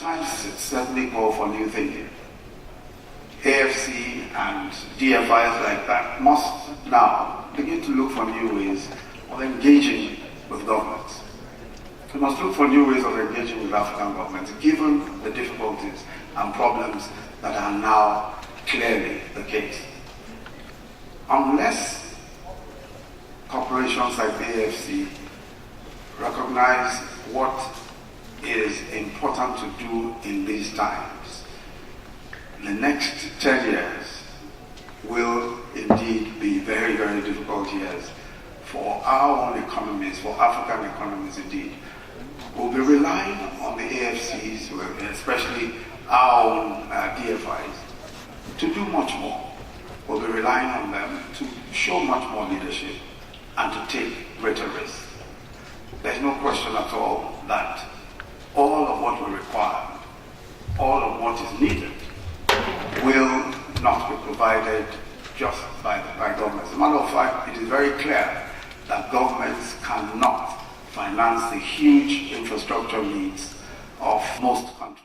times certainly call for new thinking. AFC and DFIs like that must now begin to look for new ways of engaging with governments. We must look for new ways of engaging with African governments, given the difficulties and problems that are now clearly the case. Unless corporations like the AFC recognize what is important to do in these times, the next 10 years will indeed be very, very difficult years for our own economies, for African economies indeed. We'll be relying on the AFCs, especially our own DFIs, to do much more. We'll be relying on them to show much more leadership and to take greater risks. There's no question at all that all of what we require, all of what is needed, will not be provided just by governments. As a matter of fact, it is very clear that governments cannot finance the huge infrastructure needs of most countries.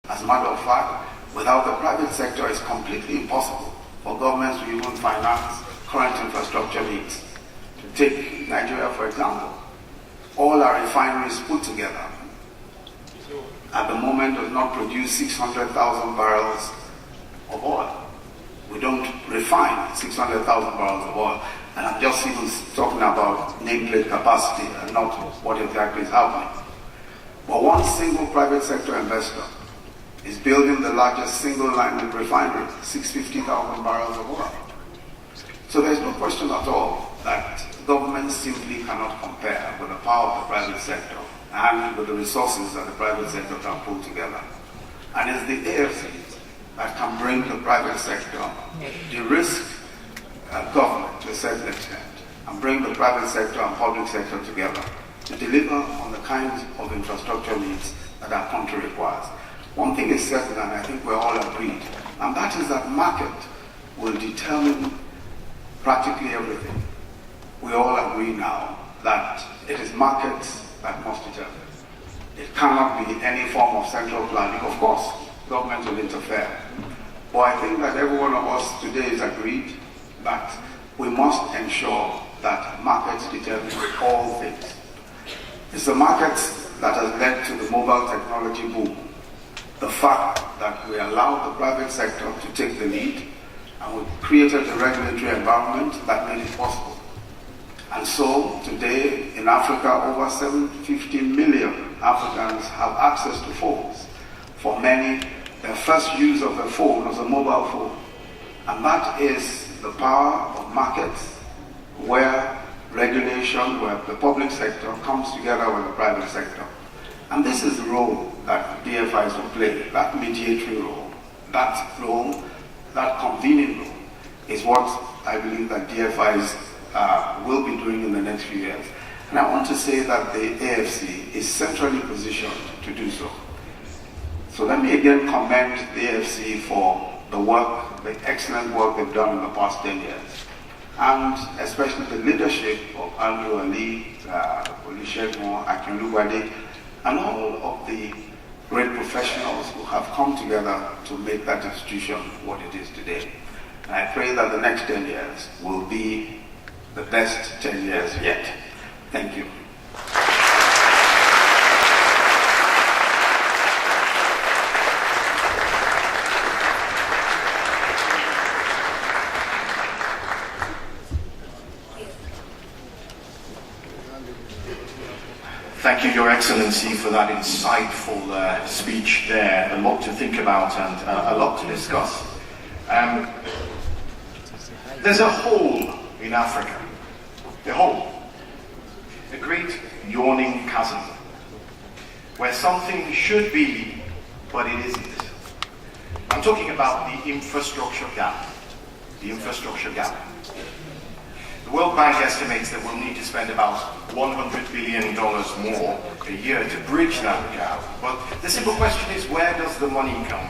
As a matter of fact, without the private sector, it's completely impossible for governments to even finance current infrastructure needs. To take Nigeria, for example, all our refineries put together at the moment does not produce 600,000 barrels of oil. We don't refine 600,000 barrels of oil. And I'm just even talking about nameplate capacity and not what exactly is happening. But one single private sector investor is building the largest single-line refinery, 650,000 barrels of oil. So there's no question at all that governments simply cannot compare with the power of the private sector and with the resources that the private sector can pull together. And it's the AFCs that can bring the private sector, de-risk government to a certain extent, and bring the private sector and public sector together to deliver on the kinds of infrastructure needs that our country requires. One thing is certain, and I think we're all agreed, and that is that market will determine practically everything. We all agree now that it is markets that must determine. It cannot be any form of central planning. Of course, government will interfere. But I think that every one of us today is agreed that we must ensure that markets determine all things. It's the markets that has led to the mobile technology boom. The fact that we allowed the private sector to take the lead, and we created a regulatory environment that made it possible. And so today in Africa, over 750 million Africans have access to phones. For many, their first use of a phone was a mobile phone. And that is the power of markets, where regulation, where the public sector comes together with the private sector. And this is the role that DFIs will play, that mediatory role, that convening role, is what I believe that DFIs will be doing in the next few years. And I want to say that the AFC is centrally positioned to do so. So let me again commend the AFC for the work, the excellent work they've done in the past 10 years. And especially the leadership of Andrew Ali, Olusegun Akinlugwade, and all of the great professionals who have come together to make that institution what it is today. And I pray that the next 10 years will be the best 10 years yet. Thank you. Thank you, Your Excellency, for that insightful speech there. A lot to think about and a lot to discuss. There's a hole in Africa, a hole, a great yawning chasm, where something should be, but it isn't. I'm talking about the infrastructure gap. The infrastructure gap. The World Bank estimates that we'll need to spend about $100 billion more a year to bridge that gap. But the simple question is, where does the money come from?